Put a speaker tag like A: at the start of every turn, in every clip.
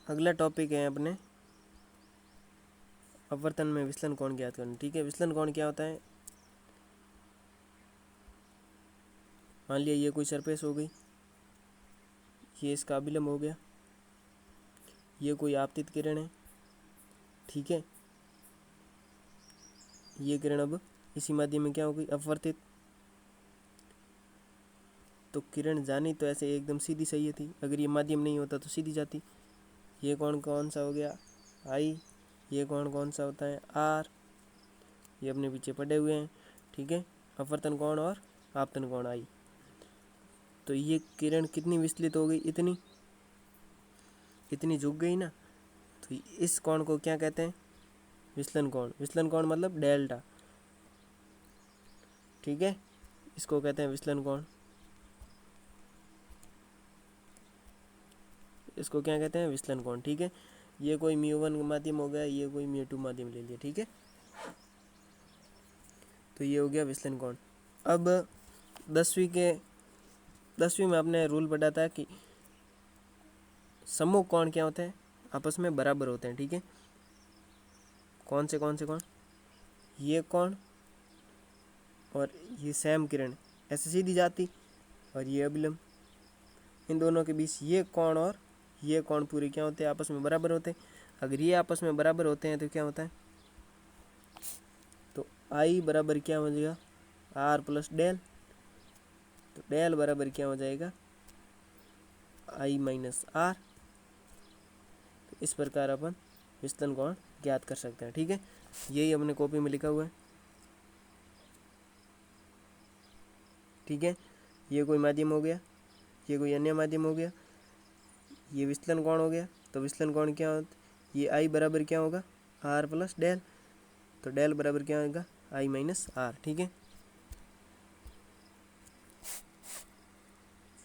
A: अगला टॉपिक है अपने अपवर्तन में विचलन कोण ज्ञात करना। ठीक है, विचलन कोण क्या होता है? मान लिया ये कोई सरफेस हो गई, ये इसका अभिलंब हो गया, ये कोई आपतित किरण है। ठीक है, ये किरण अब इसी माध्यम में क्या हो गई? अपवर्तित। तो किरण जानी तो ऐसे एकदम सीधी सही थी, अगर ये माध्यम नहीं होता तो सीधी जाती। ये कोण कौन सा हो गया? आई। ये कोण कौन सा होता है? आर। ये अपने पीछे पड़े हुए हैं। ठीक है, अपवर्तन कोण और आपतन कोण आई। तो ये किरण कितनी विचलित हो गई? इतनी झुक गई ना। तो इस कोण को क्या कहते हैं? विचलन कोण। विचलन कोण मतलब डेल्टा। ठीक है, इसको कहते हैं विचलन कोण। इसको क्या कहते हैं? विचलन कोण। ठीक है, ये कोई μ1 माध्यम हो गया, ये कोई μ2 माध्यम ले लिया। ठीक है, तो ये हो गया विचलन कोण। अब 10वीं में आपने रूल पढ़ा था कि सम्मुख कोण क्या होते हैं? आपस में बराबर होते हैं। ठीक है, कौन से कोण? ये कोण और ये सैम किरण ऐसे सीधी जाती, और ये अभिलंब। इन दोनों के बीच ये कोण और ये कोण पूरे क्या होते हैं? आपस में बराबर होते हैं। अगर ये आपस में बराबर होते हैं तो क्या होता है? तो आई बराबर क्या हो जाएगा? R plus del. तो डेल बराबर क्या हो जाएगा? I minus R. तो इस प्रकार अपन विचलन कोण ज्ञात कर सकते हैं। ठीक है, यही अपने कॉपी में लिखा हुआ है। ठीक है, ये कोई माध्यम हो गया, ये कोई अन्य माध्यम हो गया, ये विचलन कोण हो गया। तो विचलन कोण क्या होता है? ये आई बराबर क्या होगा? R plus del. तो डेल बराबर क्या होगा? I minus R. ठीक है,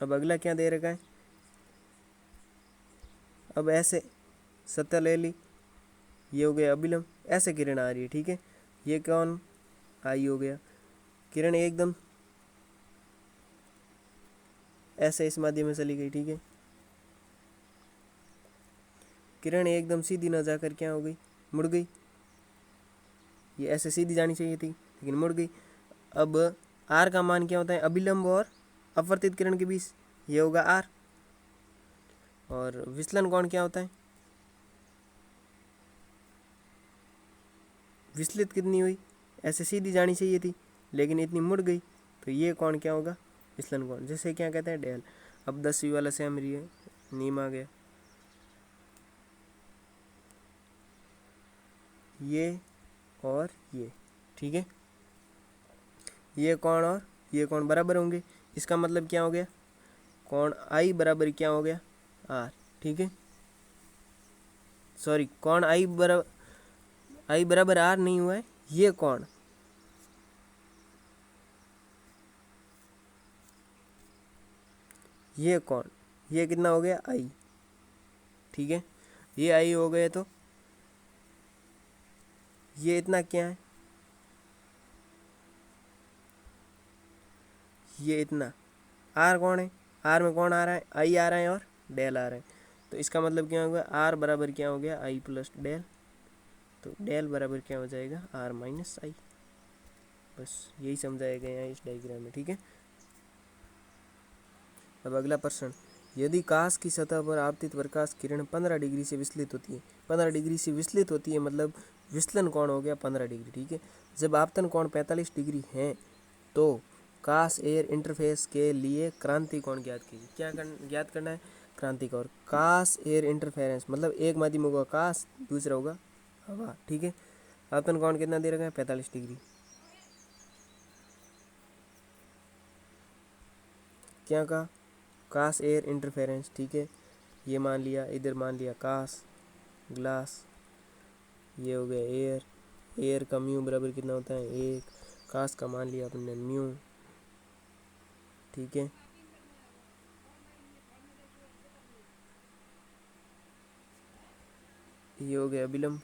A: अब अगला क्या दे रखा है? अब ऐसे सतह ले ली, ये हो गया अभिलंब, ऐसे किरण आ रही है। ठीक है, ये कौन? आई हो गया। किरण एकदम ऐसे इस माध्यम में चली गई। ठीक है, किरण एकदम सीधी न जाकर क्या हो गई? मुड़ गई। ये ऐसे सीधी जानी चाहिए थी लेकिन मुड़ गई। अब आर का मान क्या होता है? अभिलंब और अपवर्तित किरण के बीच, ये होगा आर। और विचलन कोण क्या होता है? विचलित कितनी हुई? ऐसे सीधी जानी चाहिए थी लेकिन इतनी मुड़ गई, तो ये कोण क्या होगा? विचलन कोण, जैसे क्या कहते हैं? डेल। अब 10वीं वाला सेम रही है, नीम आ गया। ये और ये, ठीक है, ये कोण और ये कोण बराबर होंगे। इसका मतलब क्या हो गया? कोण आई बराबर क्या हो गया? आर। ठीक है, सॉरी, कोण आई बराबर आर नहीं हुआ है। ये कोण, ये कोण, ये कितना हो गया? आई। ठीक है, ये आई हो गए तो ये इतना क्या है? ये इतना। आर कौन है? आर में कौन आ रहा है? आई आ रहा है और डेल आ रहा है। तो इसका मतलब क्या होगा? आर बराबर क्या हो गया? आई प्लस डेल। तो डेल बराबर क्या हो जाएगा? आर माइनस आई। बस यही समझाया गया है इस डायग्राम में। ठीक है, अब अगला प्रश्न, यदि कांच की सतह पर आपतित प्रकाश किरण 15 डिग्री से विचलित होती है, 15 डिग्री से विचलित होती है मतलब विचलन कोण हो गया 15 डिग्री। ठीक है, जब आपतन कोण 45 डिग्री है तो काश एयर इंटरफेस के लिए क्रांति कोण ज्ञात कीजिए। क्या ज्ञात करना है? क्रांति कोण। काश एयर इंटरफेरेंस मतलब एक माध्यम होगा काश, दूसरा होगा हवा। ठीक है, आपतन कोण कितना दे रखा है? 45 डिग्री। क्या कहा? काश एयर इंटरफेरेंस। ठीक है, ये मान लिया, इधर मान लिया काश ग्लास, ये हो गया एयर। एयर का म्यू बराबर कितना होता है? 1। काश का मान लिया अपने म्यू। ठीक है, ये हो गया अभिलंब।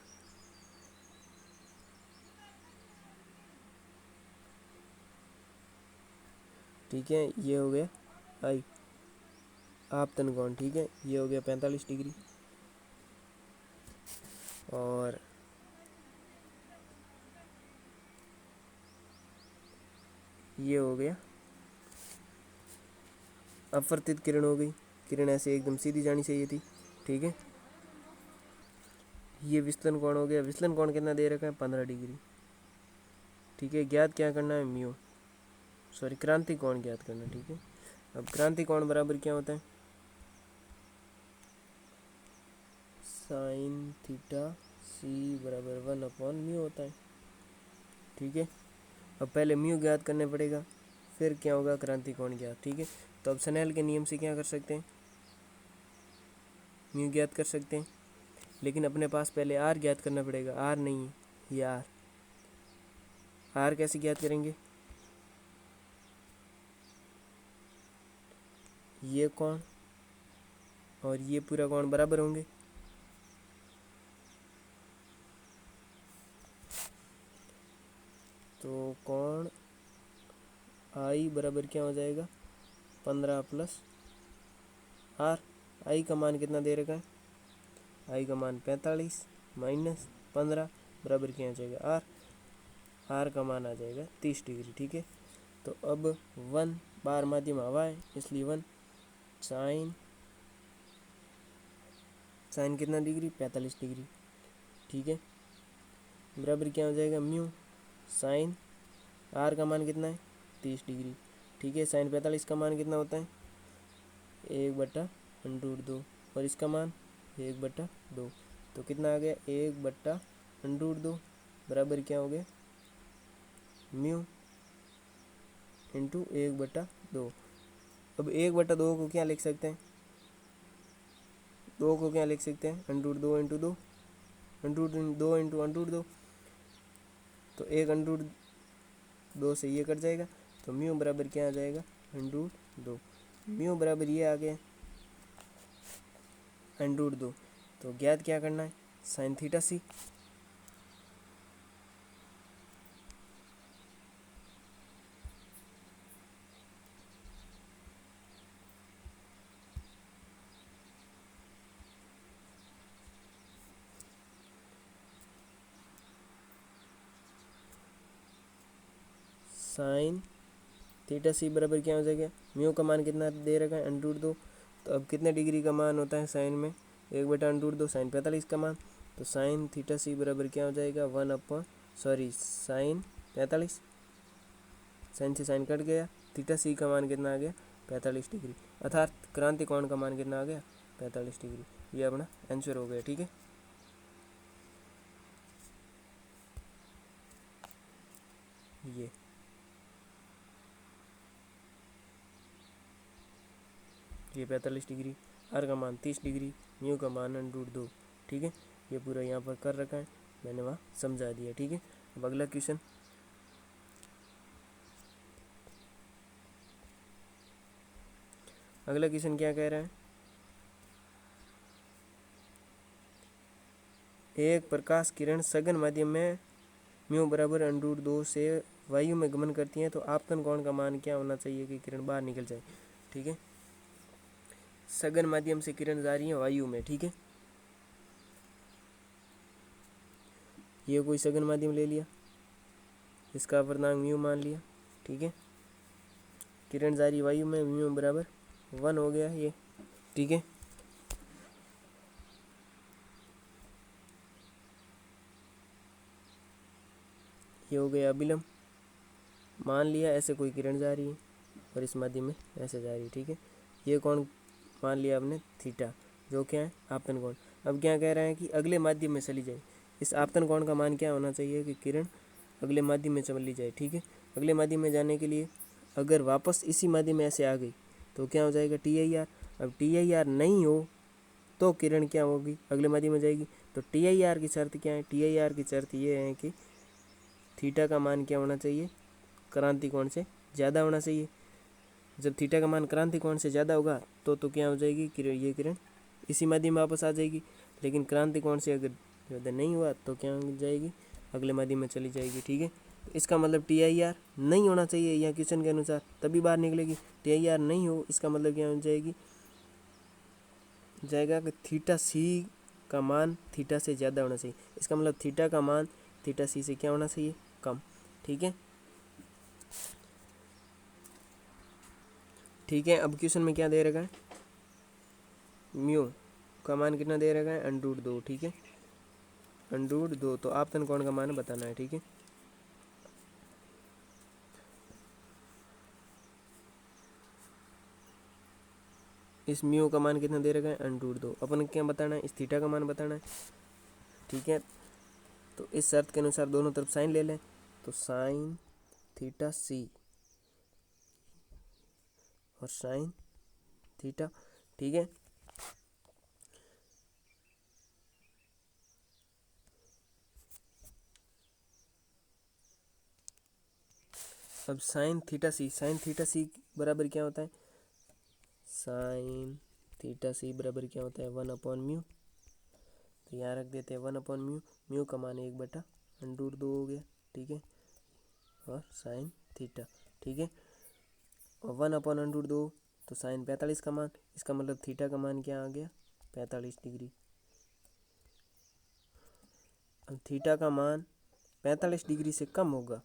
A: ठीक है, ये हो गया आई आपतन कोण। ठीक है, ये हो गया 45 डिग्री। और ये हो गया अपवर्तित किरण हो गई, किरण ऐसे एकदम सीधी जानी चाहिए थी, ठीक है। ये विचलन कोण हो गया, विचलन कोण कितना दे रखा है 15 डिग्री, ठीक है। ज्ञात क्या करना है म्यू, सॉरी क्रांति कोण ज्ञात करना, ठीक है। अब क्रांति कोण बराबर क्या होता है, साइन थीटा सी बराबर 1/म्यू होता है, ठीक है। अब पहले म्यू ज्ञात करने पड़ेगा, फिर क्या होगा क्रांति कोण ज्ञात, ठीक है। तो अब स्नेल के नियम से क्या कर सकते हैं, म्यू ज्ञात कर सकते हैं, लेकिन अपने पास पहले आर ज्ञात करना पड़ेगा, आर नहीं ये आर कैसे ज्ञात करेंगे, ये कोण और ये पूरा कोण बराबर होंगे, तो कोण आई बराबर क्या हो जाएगा 15 प्लस आर। आई का मान कितना दे रखा है, आई का मान 45 माइनस 15 बराबर क्या आ जाएगा आर, आर का मान आ जाएगा 30 डिग्री, ठीक है। तो अब 1 बार माध्यम हवा है इसलिए 1 साइन, साइन कितना डिग्री 45 डिग्री, ठीक है, बराबर क्या हो जाएगा म्यू साइन, आर का मान कितना है 30 डिग्री, ठीक है। साइन 45 का मान कितना होता है 1/√2 और इसका मान 1/2, तो कितना आ गया 1/√2 बराबर क्या हो गया म्यू इंटू 1/2। अब 1/2 को क्या लिख सकते हैं, 2 को क्या लिख सकते हैं √2 इंटू 2, √2 इंटू √2, तो 1/2 से ये कट जाएगा, तो म्यू बराबर क्या आ जाएगा √2, म्यू बराबर ये आ गया √2। तो ज्ञात क्या करना है साइन थीटा सी, साइन थीटा सी बराबर क्या हो जाएगा, म्यू का मान कितना दे रखा है √2, तो अब कितने डिग्री का मान होता है साइन में 1/√2, साइन 45 का मान, तो साइन थीटा सी बराबर क्या हो जाएगा साइन 45, साइन से साइन कट गया, थीटा सी का मान कितना आ गया 45 डिग्री, अर्थात क्रांति कोण का मान कितना आ गया 45 डिग्री। ये अपना आंसर हो गया, ठीक है। ये 45 डिग्री, आर का मान 30 डिग्री, म्यू का मान √2, ठीक है। ये पूरा यहाँ पर कर रखा है, मैंने वहाँ समझा दिया, ठीक है। अब अगला क्वेश्चन, अगला क्वेश्चन क्या कह रहा है, एक प्रकाश किरण सघन माध्यम में म्यू बराबर √2 से वायु में गमन करती है, तो आपतन कोण का मान क्या होना चाहिए कि किरण बाहर निकल जाए, ठीक है। सघन माध्यम से किरण जा रही है वायु में, ठीक है। ये कोई सघन माध्यम ले लिया, इसका अपर्णांक म्यू मान लिया, ठीक है। किरण जा रही वायु में, म्यू बराबर 1 हो गया ये, ठीक है। ये हो गया अभिलंब, मान लिया ऐसे कोई किरण जा रही है और इस माध्यम में ऐसे जा रही है, ठीक है। ये कोण मान लिया आपने थीटा, जो क्या है आपतन कोण। अब क्या कह रहे हैं कि अगले माध्यम में चली जाए, इस आपतन कोण का मान क्या होना चाहिए कि किरण अगले माध्यम में चली जाए, ठीक है। अगले माध्यम में जाने के लिए अगर वापस इसी माध्यम में ऐसे आ गई तो क्या हो जाएगा TIR। अब TIR नहीं हो तो किरण क्या होगी अगले माध्यम में जाएगी, तो TIR की शर्त क्या है, TIR की शर्त ये है कि थीटा का मान क्या होना चाहिए क्रांति कोण से ज़्यादा होना चाहिए। जब थीटा का मान क्रांति कोण से ज़्यादा होगा तो क्या हो जाएगी किरण, ये किरण इसी माध्यम में वापस आ जाएगी, लेकिन क्रांति कोण से अगर ज़्यादा नहीं हुआ तो क्या हो जाएगी अगले माध्यम में चली जाएगी, ठीक है। तो इसका मतलब TIR नहीं होना चाहिए यहाँ क्वेश्चन के अनुसार, तभी बाहर निकलेगी। TIR नहीं हो इसका मतलब क्या हो जाएगा कि थीटा सी का मान थीटा से ज़्यादा होना चाहिए। इसका मतलब थीटा का मान थीटा सी से क्या होना चाहिए, कम। ठीक है, ठीक है। अब क्वेश्चन में क्या दे रखा है, म्यू का मान कितना दे रखा है, √2। ठीक है, √2। तो आप तन कौन का मान बताना है। ठीक है, इस म्यू का मान कितना दे रखा है, √2। अपन क्या बताना है, इस थीटा का मान बताना है। ठीक है, तो इस शर्त के अनुसार दोनों तरफ साइन ले लें, तो साइन थीटा सी और साइन थीटा। ठीक है, अब साइन थीटा सी बराबर क्या होता है, साइन थीटा सी बराबर क्या होता है, 1/म्यू। तो यहाँ रख देते हैं 1/म्यू। म्यू का मान 1/√2 हो गया। ठीक है, और साइन थीटा। ठीक है, और 1/√2 तो साइन 45 का मान, इसका मतलब थीटा का मान क्या आ गया, 45 डिग्री। अब थीटा का मान 45 डिग्री से कम होगा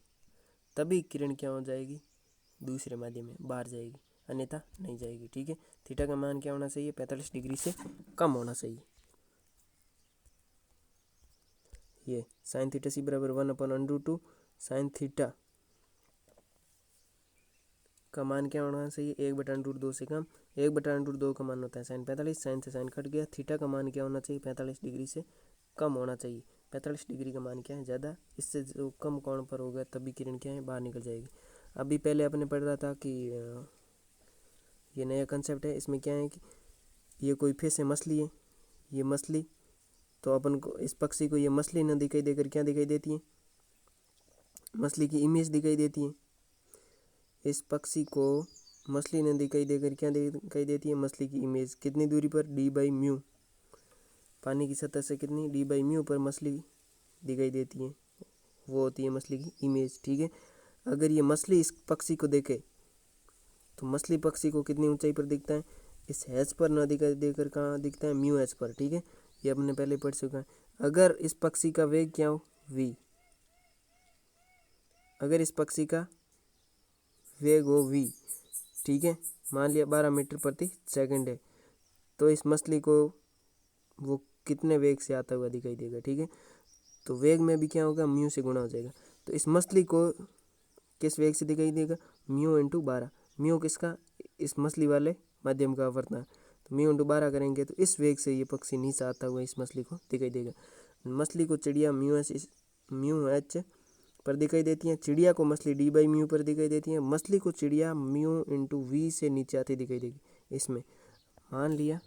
A: तभी किरण क्या हो जाएगी, दूसरे माध्यम में बाहर जाएगी, अन्यथा नहीं जाएगी। ठीक है, थीटा का मान क्या होना चाहिए, 45 डिग्री से कम होना चाहिए। ये साइन थीटा सी बराबर 1/√2 साइन थीटा का मान क्या होना चाहिए, 1/√2 से कम। 1/√2 का मान होता है साइन 45, साइन से साइन कट गया। थीटा का मान क्या होना चाहिए, 45 डिग्री से कम होना चाहिए। 45 डिग्री का मान क्या है, ज़्यादा। इससे जो कम कोण पर होगा तभी किरण क्या है, बाहर निकल जाएगी। अभी पहले अपने पढ़ रहा था कि ये नया कंसेप्ट है। इसमें क्या है कि ये कोई फिर से मछली है, ये मछली, तो अपन को इस पक्षी को ये मछली न दिखाई देकर क्या दिखाई देती है, मछली की इमेज दिखाई देती है। इस पक्षी को मछली न दिखाई देकर क्या दिखाई देती है, मछली की इमेज। कितनी दूरी पर, d/म्यू, पानी की सतह से कितनी, d/म्यू पर मछली दिखाई देती है, वो होती है मछली की इमेज। ठीक है, अगर ये मछली इस पक्षी को देखे तो मछली पक्षी को कितनी ऊंचाई पर दिखता है, इस एच पर न दिखाई देकर कहाँ दिखता है, μh पर। ठीक है, ये अपने पहले पढ़ चुका है। अगर इस पक्षी का वेग क्या हो, v, अगर इस पक्षी का वेग हो v, ठीक है, मान लिया 12 मीटर प्रति सेकंड है, तो इस मछली को वो कितने वेग से आता हुआ दिखाई देगा। ठीक है, तो वेग में भी क्या होगा, म्यू से गुणा हो जाएगा। तो इस मछली को किस वेग से दिखाई देगा, μ×12। म्यू किसका, इस मछली वाले माध्यम का आवर्तन, तो μ×12 करेंगे तो इस वेग से ये पक्षी नीचे आता हुआ इस मछली को दिखाई देगा। मछली को चिड़िया μh पर दिखाई देती है, चिड़िया को मछली d/म्यू पर दिखाई देती है, मछली को चिड़िया μ×v से नीचे आती दिखाई देगी। इसमें मान लिया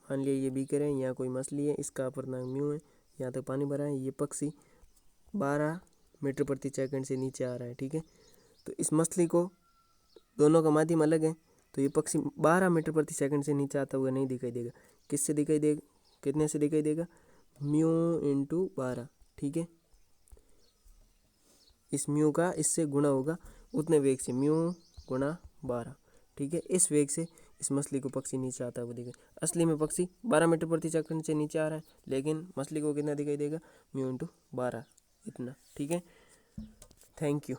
A: ये भी करें, यहाँ कोई मछली है, इसका अपर्णांक म्यू है, यहाँ तक पानी भरा है, ये पक्षी 12 मीटर प्रति सेकंड से नीचे आ रहा है। ठीक है, तो इस मछली को, दोनों का माध्यम अलग है, तो ये पक्षी 12 मीटर प्रति सेकंड से नीचे आता हुआ नहीं दिखाई देगा। किससे दिखाई देगा, कितने से दिखाई देगा, μ×12। ठीक है, इस म्यू का इससे गुणा होगा उतने वेग से, μ×12। ठीक है, इस वेग से इस मछली को पक्षी नीचे आता हुआ दिखेगा। असली में पक्षी 12 मीटर प्रति सेकंड से नीचे आ रहा है, लेकिन मछली को कितना दिखाई देगा, μ×12 इतना। ठीक है, थैंक यू।